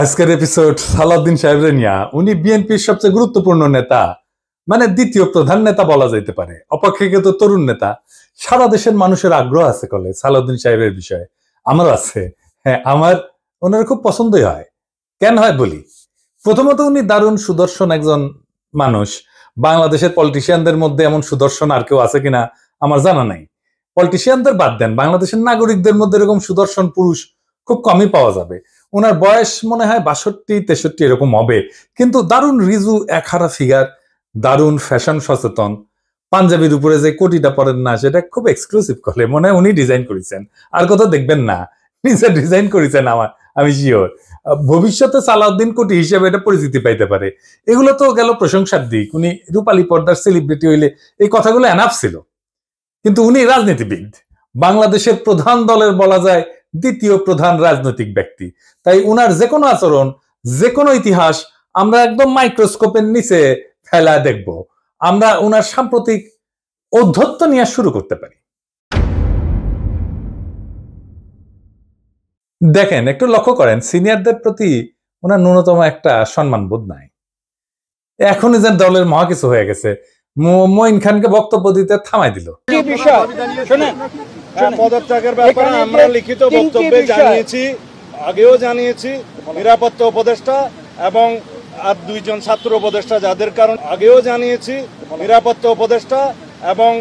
আজকের এপিসোড সালাউদ্দিন সাহেবের নিয়া। উনি বিএনপির সবচেয়ে গুরুত্বপূর্ণ নেতা, মানে দ্বিতীয় প্রধান নেতা বলা যেতে পারে, অপেক্ষাকৃত তরুণ নেতা। সারা দেশের মানুষের আগ্রহ আছে কলে সালাউদ্দিন সাহেবের বিষয়ে। আমার আছে, হ্যাঁ, আমার ওনার খুব পছন্দই হয়। কেন হয় বলি। প্রথমত, উনি দারুণ সুদর্শন একজন মানুষ। বাংলাদেশের পলিটিশিয়ানদের মধ্যে এমন সুদর্শন আর কেউ আছে কিনা আমার জানা নাই। পলিটিশিয়ানদের বাদ দেন, বাংলাদেশের নাগরিকদের মধ্যে এরকম সুদর্শন পুরুষ খুব কমই পাওয়া যাবে। ওনার বয়স মনে হয় 62-63 এরকম হবে, কিন্তু দারুণ রিজু একহারা ফিগার, দারুণ ফ্যাশন সচেতন। পাঞ্জাবির উপরে যে কোটিটা পরেন না, সেটা খুব এক্সক্লুসিভ করে মনে হয় উনি ডিজাইন করেছেন, আর কোথাও দেখবেন না। নিজে ডিজাইন করেছেন, আমি শিওর ভবিষ্যতে সালাউদ্দিন কোটি হিসেবে এটা পরিচিতি পাইতে পারে। এগুলো তো গেল প্রশংসার দিক। উনি রূপালী পর্দার সেলিব্রিটি হইলে এই কথাগুলো এনাফ ছিল, কিন্তু উনি রাজনীতিবিদ, বাংলাদেশের প্রধান দলের বলা যায় দ্বিতীয় প্রধান রাজনৈতিক ব্যক্তি। তাই উনার যে কোনো আচরণ, যে কোনো ইতিহাস আমরা একদম মাইক্রোস্কোপের নিচে ফেলা দেখব। আমরা উনার সাম্প্রতিক ঔদ্ধত্য নিয়ে শুরু করতে পারি। দেখেন, একটু লক্ষ্য করেন, সিনিয়রদের প্রতি ওনার ন্যূনতম একটা সম্মান বোধ নাই। এখনই যেন দলের মহা কিছু হয়ে গেছে, মঈন খানকে বক্তব্য দিতে থামাই দিল। পদত্যাগের ব্যাপারে আমরা লিখিত বক্তব্যে জানিয়েছি, আগেও জানিয়েছি। নিরাপত্তা উপদেষ্টা এবং আর দুইজন ছাত্র উপদেষ্টা যাদের কারণ আগেও জানিয়েছি। নিরাপত্তা উপদেষ্টা এবং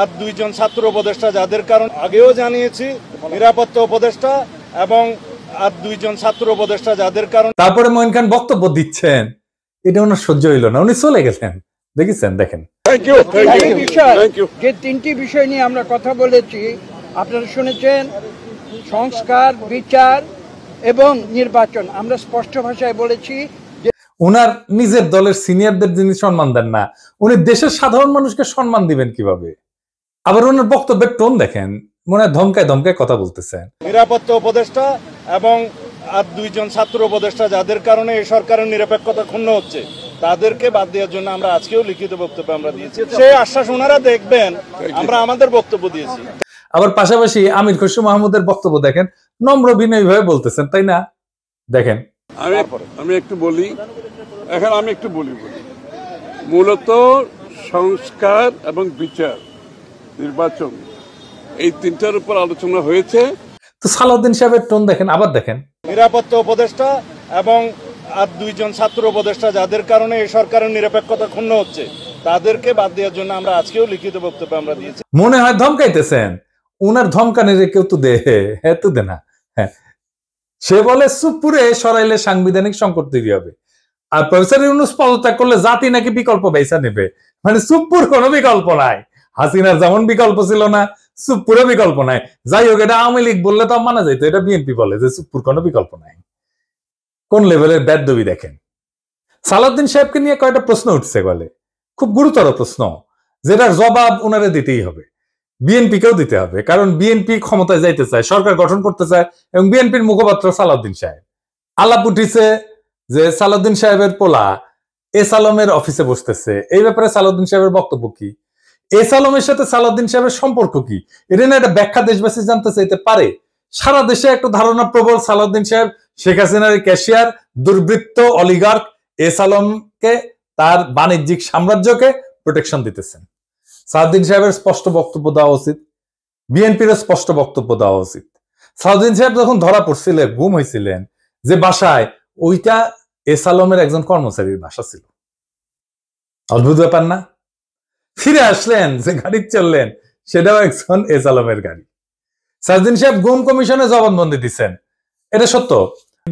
আর দুইজন ছাত্র উপদেষ্টা যাদের কারণ আগেও জানিয়েছি। নিরাপত্তা উপদেষ্টা এবং আর দুইজন ছাত্র উপদেষ্টা যাদের কারণ। তারপরে মঈন খান বক্তব্য দিচ্ছেন, এটা ওনার সহ্য হইল না, উনি চলে গেছেন। দেখেছেন, দেখেন। যে তিনটি বিষয় নিয়ে আমরা কথা বলেছি আপনারা শুনেছেন, সংস্কার, বিচার এবং নির্বাচন। আমরা স্পষ্ট ভাষায় বলেছি যে উনার নিজের দলের সিনিয়রদের যিনি সম্মান দেন না, উনি দেশের সাধারণ মানুষকে সম্মান দিবেন কিভাবে? আবার ওনার বক্তব্যের টোন দেখেন, মনে হয় ধমকায় ধমকায় কথা বলতেছেন। নিরাপত্তা উপদেষ্টা এবং আর দুইজন ছাত্র উপদেষ্টা যাদের কারণে এই সরকারের নিরপেক্ষতা ক্ষুণ্ণ হচ্ছে, তাদেরকে বাদ দেওয়ার জন্য আমরা আজকেও লিখিত বক্তব্য আমরা দিয়েছি। সেই আশ্বাস ওনারা দেখবেন, আমরা আমাদের বক্তব্য দিয়েছি। আবার পাশাপাশি আমির খসরু মাহমুদের বক্তব্য দেখেন, নম্র বিনয়ী ভাবে বলতেছেন, তাই না? দেখেন, আমি একটু বলি, মূলত সংস্কার এবং বিচার, নির্বাচন, এই তিনটার উপর আলোচনা হয়েছে। তো সালাউদ্দিন সাহেবের টোন দেখেন, আবার দেখেন। নিরাপত্তা উপদেষ্টা এবং আর দুইজন ছাত্র উপদেষ্টা যাদের কারণে এই সরকারের নিরপেক্ষতা ক্ষুণ্ণ হচ্ছে, তাদেরকে বাদ দেওয়ার জন্য আমরা আজকেও লিখিত বক্তব্য আমরা দিয়েছি। মনে হয় ধমকাইতেছেন। উনার ধমকানের কেউ তো দে, হ্যাঁ তো দে না। হ্যাঁ, সে বলে সুপুরে সরাইলে সাংবিধানিক সংকট তৈরি হবে, আর প্রফেসর ইউনূস পদত্যাগ করলে জাতি নাকি বিকল্প বেছে নেবে। মানে সুপুর কোনো বিকল্প নাই। হাসিনার যেমন বিকল্প ছিল না, সুপুরে বিকল্প নাই। যাই হোক, এটা আওয়ামী লীগ বললে তো মানা যাইতো, এটা বিএনপি বলে যে সুপুর কোনো বিকল্প নাই। কোন লেভেলের বেদবি দেখেন। সালাউদ্দিন সাহেবকে নিয়ে কয়েকটা প্রশ্ন উঠছে বলে, খুব গুরুতর প্রশ্ন, যেটার জবাব ওনারে দিতেই হবে, বিএনপিকেও দিতে হবে। কারণ বিএনপি ক্ষমতায় যাইতে চায়, সরকার গঠন করতে চায়, এবং বিএনপির মুখপাত্র সালাউদ্দিন সাহেব। আলাপ উঠিছে যে সালাউদ্দিন সাহেবের পোলা এস আলমের অফিসে বসতেছে। এই ব্যাপারে সালাউদ্দিন সাহেবের বক্তব্য কি? এস আলমের সাথে সালাউদ্দিন সাহেবের সম্পর্ক কি? এটা না একটা ব্যাখ্যা দেশবাসী জানতে চাইতে পারে। সারা দেশে একটা ধারণা প্রবল, সালাউদ্দিন সাহেব শেখ হাসিনার ক্যাশিয়ার, দুর্বৃত্ত, অলিগার্ক এস আলমকে, তার বাণিজ্যিক সাম্রাজ্যকে প্রোটেকশন দিতেছেন। সালাউদ্দিন সাহেবের স্পষ্ট বক্তব্য দেওয়া উচিত, বিএনপির স্পষ্ট বক্তব্য দেওয়া উচিত। সালাউদ্দিন সাহেব যখন ধরা পড়ছিলেন, গুম হয়েছিলেন যে বাসায়, ওইটা এস আলমের একজন কর্মচারীর বাসা ছিল। অদ্ভুত ব্যাপার না? ফিরে আসলেন, যে গাড়ি চললেন সেটাও একজন এস আলমের গাড়ি। সালাউদ্দিন সাহেব গুম কমিশনে জবানবন্দি দিচ্ছেন, এটা সত্য।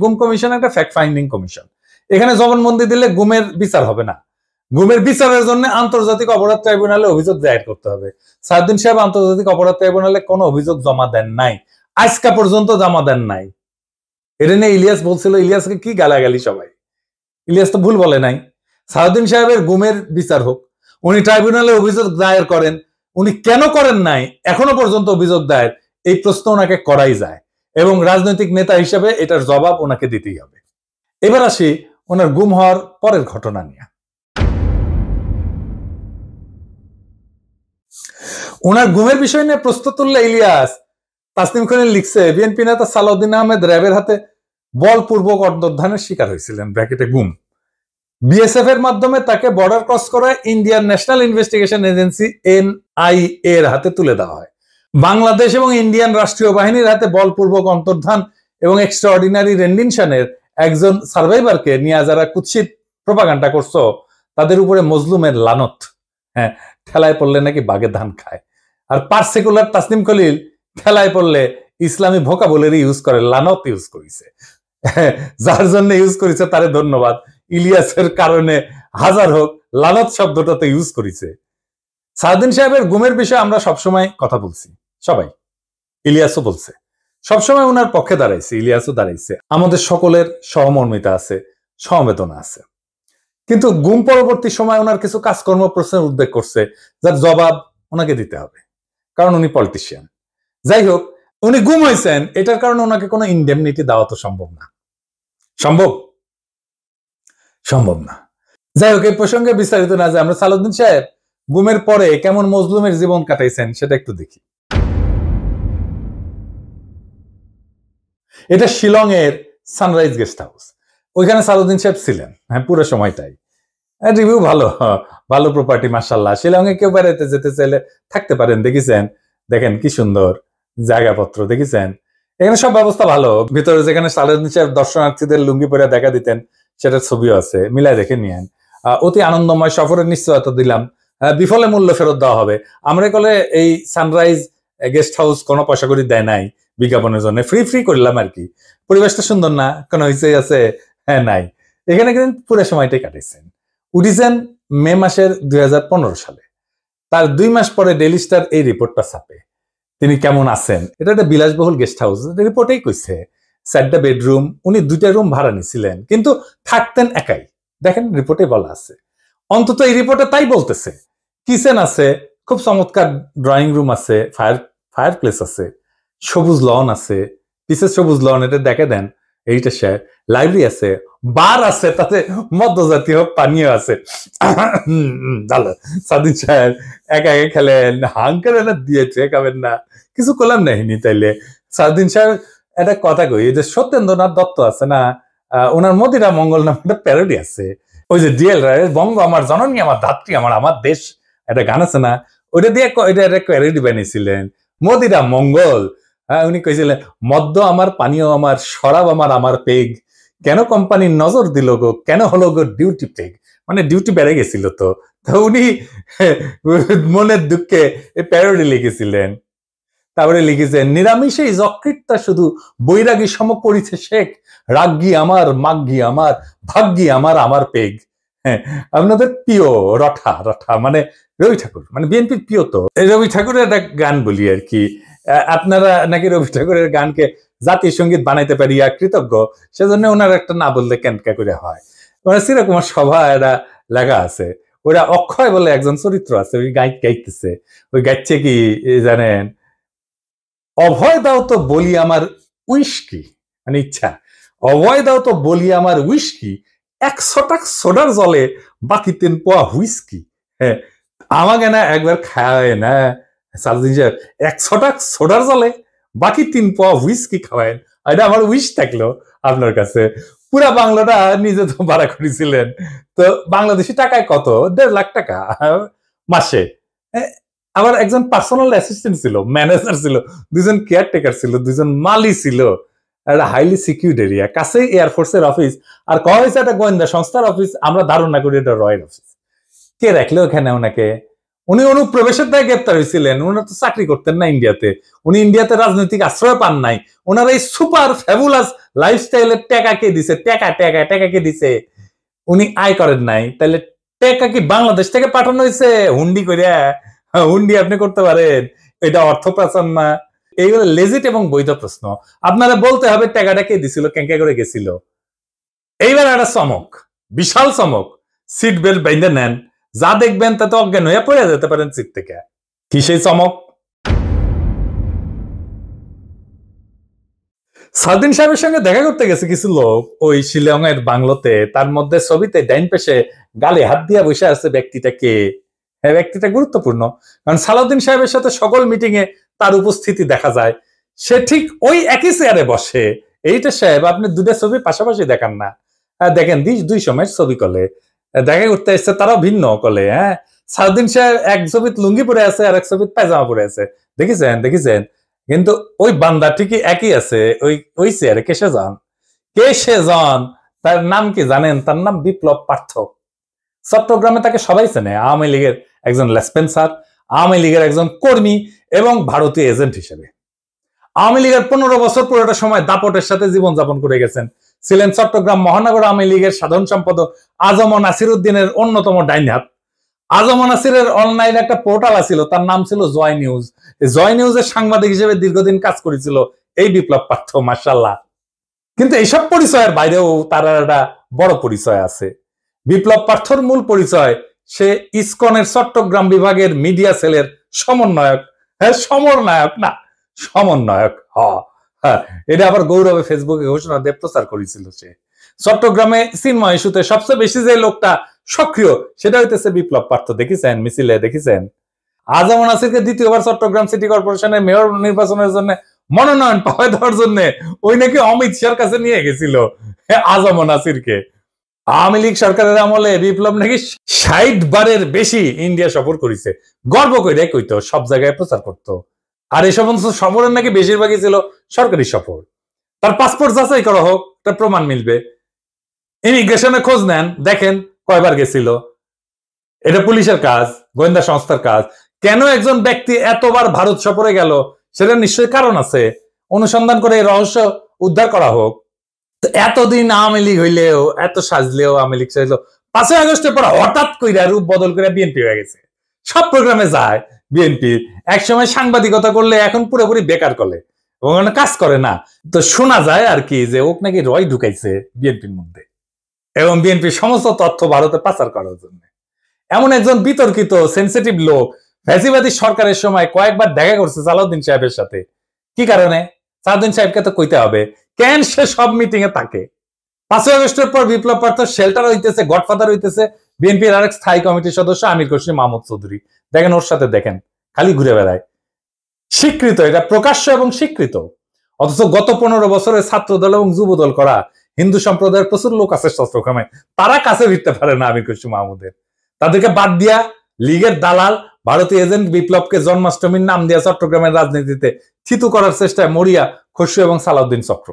গুম কমিশন একটা ফ্যাক্ট ফাইন্ডিং কমিশন। এখানে জবানবন্দি দিলে গুমের বিচার হবে না। গুমের বিচারের জন্য আন্তর্জাতিক অপরাধ ট্রাইব্যুনালে অভিযোগ দায়ের করতে হবে। সালাউদ্দিন সাহেব আন্তর্জাতিক অপরাধ ট্রাইব্যুনালে কোনো অভিযোগ জমা দেন নাই, আজকা পর্যন্ত জমা দেন নাই। এটা নিয়ে ইলিয়াস বলছিল, ইলিয়াসকে কি গালাগালি সবাই। ইলিয়াস তো ভুল বলে নাই। সালাউদ্দিন সাহেবের গুমের বিচার হোক, উনি ট্রাইব্যুনালে অভিযোগ দায়ের করেন। উনি কেন করেন নাই এখনো পর্যন্ত অভিযোগ দায়ের, এই প্রশ্ন ওনাকে করাই যায়, এবং রাজনৈতিক নেতা হিসেবে এটার জবাব ওনাকে দিতেই হবে। এবার আসি ওনার গুম হওয়ার পরের ঘটনা নিয়ে। ওনার গুমের বিষয় নিয়ে প্রশ্ন তুললে ইলিয়াস, তাসনিম খলিল লিখছে, বিএনপি নেতা সালাউদ্দিন আহমেদ র্যাবের হাতে বলপূর্বক অন্তর্ধানের শিকার হয়েছিলেন, ব্র্যাকেটে গুম। বিএসএফ এর মাধ্যমে তাকে বর্ডার ক্রস করায় Indian national investigation agency NIA এর হাতে তুলে দেওয়া হয়। বাংলাদেশ এবং ইন্ডিয়ান রাষ্ট্রীয় বাহিনীর হাতে বলপূর্বক অন্তর্ধান এবং এক্সট্রাঅর্ডিনারি রেন্ডিশনের একজন সার্ভাইভারকে নিয়ে যারা কুৎসিত প্রপাগান্ডা করছো, তাদের উপরে মজলুমের লানত। হ্যাঁ, ঠেলায় পড়লে নাকি বাঘে ধান খায়। আর পার্সিকুলার তাসনিম খলিল ঠেলায় পড়লে ইসলামী ভোকাবুলারি ইউজ করে, লানত ইউজ করেছে। যার জন্য ইউজ করেছে তারে ধন্যবাদ। ইলিয়াসের কারণে হাজার হোক, লানত শব্দটাতে ইউজ করেছে। সাউদ্দিন সাহেবের গুমের বিষয়ে আমরা সবসময় কথা বলছি, সবাই, ইলিয়াসও বলছে, সবসময় ওনার পক্ষে দাঁড়াইছে, ইলিয়াসও দাঁড়াইছে। আমাদের সকলের সহমর্মিতা আছে, সমবেদনা আছে। কিন্তু গুম পরবর্তী সময় ওনার কিছু কাজকর্ম প্রশ্নের উদ্বেগ করছে, যার জবাব ওনাকে দিতে হবে, কারণ উনি পলিটিশিয়ান। যাই হোক, উনি গুম হয়েছেন, এটার কারণে ওনাকে কোনো ইনডেমনিটি দেওয়া তো সম্ভব না। সম্ভব না। যাই হোক, এই প্রসঙ্গে বিস্তারিত না যে আমরা সালাউদ্দিন সাহেব গুমের পরে কেমন মজলুমের জীবন কাটাইছেন সেটা একটু দেখি। এটা শিলং এর সানরাইজ গেস্ট হাউস। ওইখানে সালাউদ্দিন সাহেব ছিলেন, হ্যাঁ, পুরো সময়টাই। রিভিউ ভালো, ভালো প্রপার্টি, মাশাআল্লাহ। শিলং এ কেউ বেড়াইতে যেতে চাইলে থাকতে পারেন, দেখেছেন, দেখেন কি সুন্দর জায়গাপত্র, দেখেছেন, এখানে সব ব্যবস্থা ভালো। ভিতরে যেখানে সালাউদ্দিন সাহেব দর্শনার্থীদের লুঙ্গি পরে দেখা দিতেন, সেটার ছবিও আছে, মিলাই দেখে নিয়েন। অতি আনন্দময় সফরের নিশ্চয়তা দিলাম, বিফলে মূল্য ফেরত দেওয়া হবে। আমরা কলে এই সানরাইজ গেস্ট হাউস কোনো পয়সা করে দেয় নাই বিজ্ঞাপনের জন্য, ফ্রি করলাম আর কি। পরিবেশটা সুন্দর না, কোনো হইচই আছে? হ্যাঁ, নাই। এখানে কিন্তু পুরো সময়টাই কাটিয়েছেন। উঠিছেন মে মাসের 2015 সালে। তার 2 মাস পরে ডেইলি স্টার এই রিপোর্টটা ছাপে, তিনি কেমন আছেন। এটা একটা বিলাসবহুল গেস্ট হাউস, রিপোর্টেই কইছে 4টা বেডরুম, উনি 2টা রুম ভাড়া নিছিলেন, কিন্তু থাকতেন একাই। দেখেন রিপোর্টে বলা আছে, অন্তত এই রিপোর্টে তাই বলতেছে। কিচেন আছে, খুব চমৎকার ড্রয়িং রুম আছে, ফায়ার প্লেস আছে, সবুজ লন আছে, পিসের সবুজ লন, এটা দেখে দেন, এইটা সে লাইব্রেরি আছে, বার আছে, তাতে মদ্যজাতীয় পানীয় আছে। সাদিন সাহেব একা একা খেলেন, হাঙ্কার দিয়েছে, খাবেন না, কিছু করলাম নাহিনি। তাইলে সাদিন সাহেব একটা কথা কই, যে সত্যেন্দ্রনাথ দত্ত আছে না, ওনার মদিরা মঙ্গল নামে একটা প্যারোডি আছে। ওই যে ডিএল রায়ের বঙ্গ আমার জননী, আমার ধাত্রী, আমার দেশ, একটা গান আছে না, ওইটা দিয়ে এটা একটা প্যারোডি বানিয়েছিলেন, মদিরা মঙ্গল। উনি কইছিলেন, মদ্য আমার, পানীয় আমার, শরাব আমার পেগ, কেন কোম্পানির নজর দিল গো, কেন হলো গো ডিউটি পেগ, মানে ডিউটি বেড়ে গেছিল। তো উনি মনের দুঃখে এই প্যারোডি লিখেছিলেন। তারপরে লিখেছেন, নিরামিষেই যকৃতটা শুধু বৈরাগী সম করিছে শেখ, রাগ্গি আমার, মাগ্গি আমার, ভাগ্যি আমার পেগ। হ্যাঁ, আপনাদের প্রিয় রঠা মানে রবি ঠাকুর, মানে বিএনপির প্রিয়। তো রবি ঠাকুরের একটা গান বলি আর কি, আপনারা নাকি রবি ঠাকুরের গানকে জাতীয় সঙ্গীত বানাইতে পারিয়া কৃতজ্ঞ, সেজন্য ওনার একটা না বললে কেনকা করে হয়। মানে চিরকুমার সভা এটা লেখা আছে, ওরা অক্ষয় বলে একজন চরিত্র আছে, ওই গাইতেছে, ওই গাইছে কি জানেন, অভয় দাও তো বলি আমার উইস্কি, মানে ইচ্ছা, অভয় দাও তো বলি আমার উইস্কি, 100 টাকা সোডার জলে বাকি 3 পোয়া হুইস্কি। হ্যাঁ, আমাকে না একবার খাওয়ায় না সালদিন সাহেব, 100 টাকা সোডার জলে বাকি 3 পোয়া হুইস্কি খাওয়ায়। এটা আমার উইশ থাকলো আপনার কাছে। পুরা বাংলাটা নিজে তো ভাড়া করেছিলেন, তো বাংলাদেশি টাকায় কত, 1.5 লাখ টাকা মাসে। আমার একজন পার্সোনাল অ্যাসিস্ট্যান্ট ছিল, ম্যানেজার ছিল, 2জন কেয়ারটেকার ছিল, 2জন মালি ছিল, একটা হাইলি সিকিউরিড এরিয়া, কাছেই এয়ারফোর্সের অফিস, আর কয়া হয়েছে একটা গোয়েন্দা সংস্থার অফিস। আমরা ধারণা করি এটা রয়্যাল অফিস। কে রাখলো ওখানে ওনাকে? উনি অনুপ্রবেশের দায়ে গ্রেপ্তার হয়েছিলেন। উনারা তো চাকরি করতেন না ইন্ডিয়াতে, উনি ইন্ডিয়াতে রাজনৈতিক আশ্রয় পান নাই। ওনার এই সুপার ফ্যাবুলাস লাইফস্টাইলের টাকা কে দিছে? টাকা কে দিছে? উনি আয় করেন নাই, তাহলে টাকা কি বাংলাদেশ থেকে পাঠানো হয়েছে হুন্ডি করিয়া? হুন্ডি আপনি করতে পারেন, এটা অর্থ পাচার না? এইগুলো লেজিট এবং বৈধ প্রশ্ন। আপনারা বলতে হবে টাকাটা কে দিছিল, কেঙ্কা করে গেছিল। এইবার একটা চমক, বিশাল চমক, সিট বেল্ট বাইন্ধে নেন, যা দেখবেন তাতে অজ্ঞান হয়ে পড়ে যেতে পারেন সিট থেকে। কি সেই চমক? সাউদ্দিন সাহেবের সঙ্গে দেখা করতে গেছে কিছু লোক ওই শিলং এর বাংলোতে। তার মধ্যে ছবিতে ডাইন পাশে গালে হাত দিয়া বসে আছে ব্যক্তিটা কে? হ্যাঁ, ব্যক্তিটা গুরুত্বপূর্ণ, কারণ সালাউদ্দিন সাহেবের সাথে সকল মিটিং এ তার উপস্থিতি দেখা যায়। সে ঠিক ওই একই চেয়ারে বসে এইটা সাহেব আপনি দুটা ছবি পাশাপাশি দেখান না। দেখেন দুই সময়ের ছবি কলে দেখা করতে এসছে, তারাও ভিন্ন কলে। হ্যাঁ, সাউদ্দিন সাহেব এক ছবিত লুঙ্গি পরে আছে আর এক ছবিত পায়জামা পরে আছে, দেখেছেন। কিন্তু ওই বান্দা ঠিকই একই আছে ওই চেয়ারে। কেসে যান তার নাম কি জানেন? তার নাম বিপ্লব পার্থ। চট্টগ্রামে তাকে সবাই চেনে আওয়ামী লীগের একজন লেসপেন্সার, আওয়ামী লীগের একজন কর্মী এবং ভারতীয় এজেন্ট হিসেবে। আওয়ামী লীগের 15 বছর পুরোটা সময় দাপটের সাথে জীবনযাপন করে গেছেন। ছিলেন চট্টগ্রাম মহানগর আওয়ামী লীগের সাধারণ সম্পাদক আজম নাসির উদ্দিনের অন্যতম ডাইন হাত। আজম নাসিরের অনলাইনে একটা পোর্টাল ছিল, তার নাম ছিল জয় নিউজ। জয় নিউজের সাংবাদিক হিসেবে দীর্ঘদিন কাজ করেছিল এই বিপ্লব পার্থ, মাশাআল্লাহ। কিন্তু এইসব পরিচয়ের বাইরেও তার একটা বড় পরিচয় আছে। বিপ্লব পার্থর মূল পরিচয়, সে ইসকনের চট্টগ্রাম বিভাগের মিডিয়া সেলের সমন্বয়ক। হ্যাঁ, সমন্বয়ক। হ্যাঁ, এটা আবার গৌরবে ফেসবুকে ঘোষণা দিয়ে প্রচার করেছিল সে। চট্টগ্রামে চিন্ময় ইস্যুতে সবচেয়ে বেশি যে লোকটা সক্রিয় সেটা হইতেছে বিপ্লব পার্থ। দেখেছেন মিছিলে, দেখেছেন। আজম নাসিরকে দ্বিতীয়বার চট্টগ্রাম সিটি কর্পোরেশনের মেয়র নির্বাচনের জন্য মনোনয়ন পাওয়া দেওয়ার জন্য ওই নাকি অমিত শাহর কাছে নিয়ে গেছিল আজম নাসিরকে। আওয়ামী লীগ সরকারের আমলে বিপ্লব নাকি 60 বারের বেশি ইন্ডিয়া সফর করেছে। গর্ব করে কইতো, সব জায়গায় প্রচার করতো। আর এই সমস্ত সফরের নাকি বেশিরভাগই ছিল সরকারি সফর। তার পাসপোর্ট যাচাই করা হোক, তার প্রমাণ মিলবে। ইমিগ্রেশনে খোঁজ নেন, দেখেন কয়বার গেছিল। এটা পুলিশের কাজ, গোয়েন্দা সংস্থার কাজ। কেন একজন ব্যক্তি এতবার ভারত সফরে গেল সেটা নিশ্চয়ই কারণ আছে। অনুসন্ধান করে এই রহস্য উদ্ধার করা হোক। এতদিন আওয়ামী লীগ হইলেও, এত সাজলেও, আওয়ামী লীগ সাজলেও 5ই আগস্টের পর হঠাৎ কইরা রূপ বদল করে বিএনপি হয়ে গেছে। সব প্রোগ্রামে যায় বিএনপি। একসময় সাংবাদিকতা করলে এখন পুরোপুরি বেকার করে, কাজ করে না। তো শোনা যায় আর কি যে ওক নাকি রয় ঢুকাইছে বিএনপির মধ্যে এবং বিএনপির সমস্ত তথ্য ভারতে পাচার করার জন্য। এমন একজন বিতর্কিত সেন্সিটিভ লোক ফ্যাসিবাদী সরকারের সময় কয়েকবার দেখা করছে সালাউদ্দিন সাহেবের সাথে। কি কারণে? সালাউদ্দিন সাহেবকে তো কইতে হবে কেন সে সব মিটিং এ থাকে। 5ই আগস্টের পর বিপ্লব পার্থ শেল্টার হইতেছে, গডফাদার হইতেছে বিএনপির আরেক স্থায়ী কমিটির সদস্য আমির খসরু মাহমুদ চৌধুরী। দেখেন ওর সাথে, দেখেন খালি ঘুরে বেড়ায়। স্বীকৃত, এটা প্রকাশ্য এবং স্বীকৃত। অথচ গত 15 বছরে ছাত্র দল এবং যুব দল করা হিন্দু সম্প্রদায়ের প্রচুর লোক আছে চট্টগ্রামে, তারা কাছে ফিরতে পারে না আমির খসরু মাহমুদের। তাদেরকে বাদ দিয়া লীগের দালাল ভারতীয় এজেন্ট বিপ্লবকে জন্মাষ্টমীর নাম দিয়া চট্টগ্রামের রাজনীতিতে থিতু করার চেষ্টায় মরিয়া খসরু এবং সালাউদ্দিন চক্র।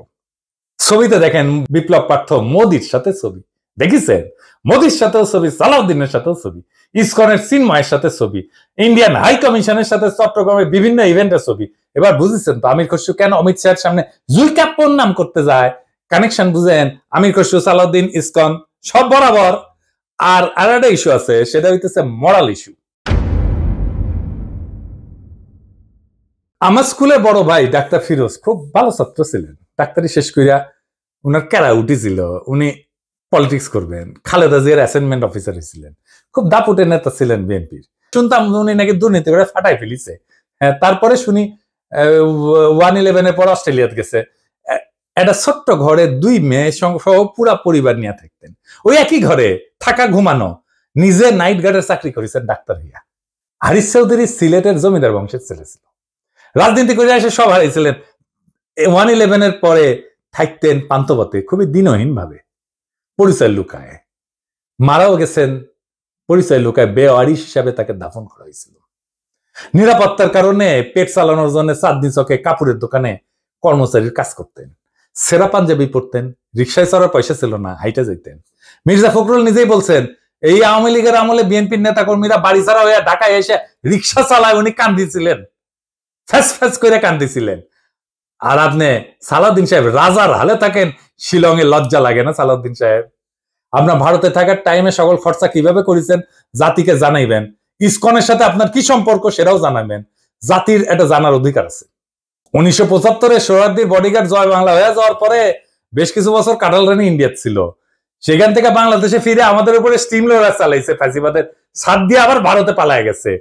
ছবিতে দেখেন বিপ্লব পার্থ মোদির সাথে ছবি, দেখেছেন? মোদির সাথেও ছবি, সালাউদ্দিনের সাথেও ছবি, ইসকনের চিন্ময়ের সাথে ছবি, ইন্ডিয়ান হাই কমিশনের সাথে চট্টগ্রামের বিভিন্ন ইভেন্টের ছবি। এবার বুঝেছেন তো আমির খসরু কেন অমিত শাহের সামনে জুলকাপ্পর নাম করতে যায়? কানেকশন বুঝেন? আমির খসরু, সালাউদ্দিন, ইসকন সব বরাবর। আর একটা ইস্যু আছে, সেটা হইতেছে মরাল ইস্যু। আমার স্কুলে বড় ভাই ডাক্তার ফিরোজ খুব ভালো ছাত্র ছিলেন। ডাক্তারি শেষ কইরা উনার ক্যারা উঠেছিল, উনি পলিটিক্স করবেন। খালেদা জিয়ার অ্যাসাইনমেন্ট অফিসার ছিলেন, খুব দাপুটে নেতা ছিলেন বিএনপির। শুনতাম উনি নাকি দুর্নীতি করে ফাটাই ফেলিছে। হ্যাঁ, তারপরে শুনি 1/11 পর অস্ট্রেলিয়াতে গেছে। একটা ছোট্ট ঘরে 2 মেয়ে সহ পুরা পরিবার নিয়ে থাকতেন। ওই একই ঘরে থাকা, ঘুমানো। নিজে নাইট গার্ডের চাকরি করেছেন ডাক্তার হইয়া। হারিস চৌধুরী সিলেটের জমিদার বংশের ছেলে ছিল। রাজনীতি করে এসে সব হারিয়েছিলেন। 1/11 পরে থাকতেন পান্থপথে, খুবই দিনহীন ভাবে, পরিচয় লুকায়। মারাও গেছেন পরিচয় লুকায়। বেওয়ারিশ হিসাবে তাকে দাফন করা হয়েছিল। নিরাপত্তার কারণে পেট চালানোর জন্য চাঁদনি চকে কাপড়ের দোকানে কর্মচারীর কাজ করতেন। সেরা পাঞ্জাবি পরতেন। রিক্সায় চড়ার পয়সা ছিল না, হাইটা যেতেন। মির্জা ফখরুল নিজেই বলছেন এই আওয়ামী লীগের আমলে বিএনপির নেতা কর্মীরা বাড়ি ছাড়া হয়ে ঢাকায় এসে রিক্সা চালায়, উনি কান্দিছিলেন, ফ্যাস ফ্যাস করে কান্দিছিলেন। আর আপনি সালাউদ্দিন সাহেব রাজার হালে থাকেন, শিলংয়ে লজ্জা লাগে না? সালাউদ্দিন সাহেব, আপনার ভারতে থাকার টাইমে সকল খরচা কিভাবে করেছেন জাতিকে জানাইবেন। ইসকনের সাথে আপনার কি সম্পর্ক সেটাও জানাবেন। জাতির এটা জানার অধিকার আছে। 1975-এ সোহরাওয়ার্দীর বডিগার্ড জয় বাংলা হয়ে যাওয়ার পরে বেশ কিছু বছর কাটাল রানী ইন্ডিয়া ছিল। সেখান থেকে বাংলাদেশে ফিরে আমাদের উপরে স্টিম লোডার চালাইছে ফ্যাসিবাদের ছাদ দিয়ে, আবার ভারতে পালায় গেছে।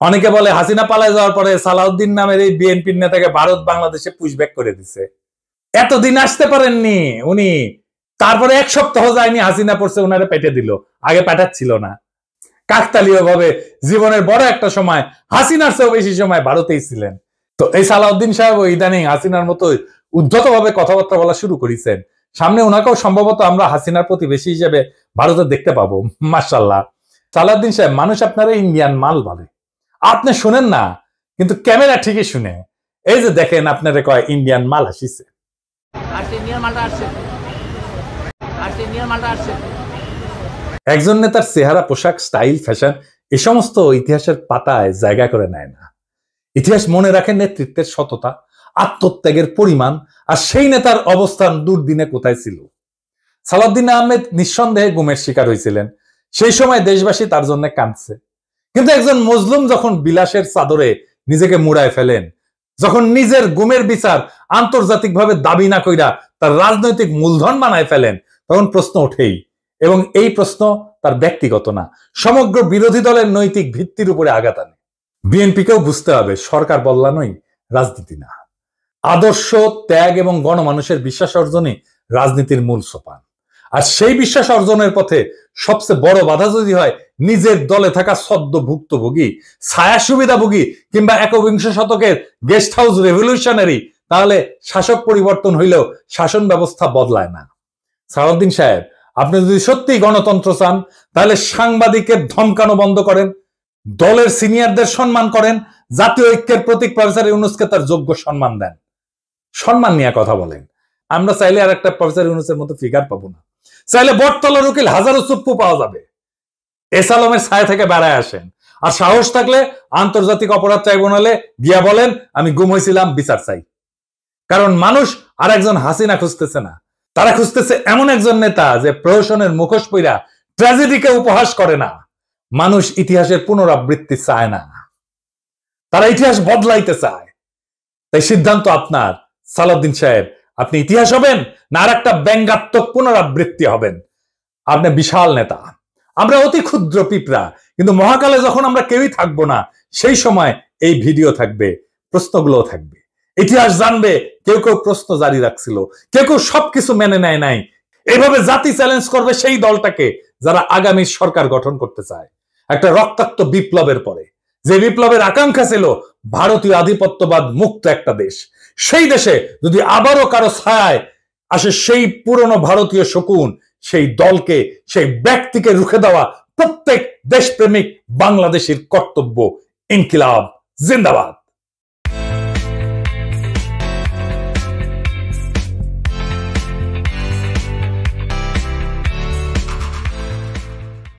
অনেকে বলে হাসিনা পালায় যাওয়ার পরে সালাউদ্দিন নামের এই বিএনপির নেতাকে ভারত বাংলাদেশে পুশব্যাক করে দিছে। এতদিন আসতে পারেননি উনি, তারপরে 1 সপ্তাহ যায়নি হাসিনা পড়ছে উনারে পেটে দিল, আগে পাঠাচ্ছিল না। কাকতালীয় ভাবে জীবনের বড় একটা সময় হাসিনার চেয়েও বেশি সময় ভারতেই ছিলেন। তো এই সালাউদ্দিন সাহেব ইদানিং হাসিনার মতো উদ্ধতভাবে কথাবার্তা বলা শুরু করেছেন। সামনে ওনাকেও সম্ভবত আমরা হাসিনার প্রতিবেশী হিসেবে ভারতে দেখতে পাবো। মাশাআল্লাহ। সালাউদ্দিন সাহেব, মানুষ আপনারা ইন্ডিয়ান মাল বলে, আপনি শুনেন না, কিন্তু ক্যামেরা ঠিকই শুনে। এই যে দেখেন, আপনারা কয় ইন্ডিয়ান মাল আসিছে। একজন নেতার চেহারা, পোশাক, স্টাইল, ফ্যাশন এ সমস্ত ইতিহাসের পাতায় জায়গা করে নেয় না। ইতিহাস মনে রাখে নেতৃত্বের সততা, আত্মত্যাগের পরিমাণ, আর সেই নেতার অবস্থান দুর্দিনে কোথায় ছিল। সালাউদ্দিন আহমেদ নিঃসন্দেহে গুমের শিকার হয়েছিলেন। সেই সময় দেশবাসী তার জন্য কাঁদছে। কিন্তু একজন মজলুম যখন বিলাসের চাদরে নিজেকে মুড়ায় ফেলেন, যখন নিজের গুমের বিচার আন্তর্জাতিকভাবে দাবি না কইরা তার রাজনৈতিক মূলধন বানায় ফেলেন, তখন প্রশ্ন ওঠেই। এবং এই প্রশ্ন তার ব্যক্তিগত না, সমগ্র বিরোধী দলের নৈতিক ভিত্তির উপরে আঘাত আনে। বিএনপিকেও বুঝতে হবে, সরকার বদলানোই রাজনীতি না। আদর্শ, ত্যাগ এবং গণমানুষের বিশ্বাস অর্জনই রাজনীতির মূল সোপান। আর সেই বিশ্বাস অর্জনের পথে সবচেয়ে বড় বাধা যদি হয় নিজের দলে থাকা সদ্য ভুক্তভোগী, ছায়া সুবিধাভোগী কিংবা একবিংশ শতকের গেস্ট হাউস রেভলিউশনারি, তাহলে শাসক পরিবর্তন হইলেও শাসন ব্যবস্থা বদলায় না। সালাউদ্দিন সাহেব, আপনি যদি সত্যি গণতন্ত্র চান, তাহলে সাংবাদিকের ধমকানো বন্ধ করেন, দলের সিনিয়রদের সম্মান করেন, জাতীয় ঐক্যের প্রতীক প্রফেসর ইউনূসকে তার যোগ্য সম্মান দেন, সম্মান নিয়ে কথা বলেন। আমরা চাইলে আর একটা প্রফেসর ইউনূসের মতো ফিগার পাবো না। চাইলে বটতলার উকিল হাজারো চুপ্পু পাওয়া যাবে। এস আলমের ছায়া থেকে বেড়ায় আসেন। আর সাহস থাকলে আন্তর্জাতিক অপরাধ ট্রাইব্যুনালে গিয়া বলেন, আমি গুম হয়েছিলাম, বিচার চাই। কারণ মানুষ আর একজন হাসিনা খুঁজতেছে না, তারা খুঁজতেছে এমন একজন নেতা যে প্রহসনের মুখোশ পইরা ট্র্যাজেডিকে উপহাস করে না। মানুষ ইতিহাসের পুনরাবৃত্তি চায় না, তারা ইতিহাস বদলাইতে চায়। তাই সিদ্ধান্ত আপনার সালাউদ্দিন সাহেব, আপনি ইতিহাস হবেন না আর একটা ব্যঙ্গাত্মক পুনরাবৃত্তি হবেন। আপনি বিশাল নেতা, আমরা অতি ক্ষুদ্র পিঁপড়া, কিন্তু মহাকালে যখন আমরা কেউই থাকবো না, সেই সময় এই ভিডিও থাকবে, প্রশ্নগুলো থাকবে। ইতিহাস জানবে কেউ কেউ প্রশ্ন জারি রাখছিল, কেউ কেউ সবকিছু মেনে নেয় নাই। এইভাবে জাতি চ্যালেঞ্জ করবে সেই দলটাকে যারা আগামী সরকার গঠন করতে চায় একটা রক্তাক্ত বিপ্লবের পরে, যে বিপ্লবের আকাঙ্ক্ষা ছিল ভারতীয় আধিপত্যবাদ মুক্ত একটা দেশ। সেই দেশে যদি আবারও কারো ছায়ায় আসে সেই পুরনো ভারতীয় শকুন, সেই দলকে, সেই ব্যক্তিকে রুখে দেওয়া প্রত্যেক দেশপ্রেমিক বাংলাদেশের কর্তব্য। ইনকিলাব জিন্দাবাদ।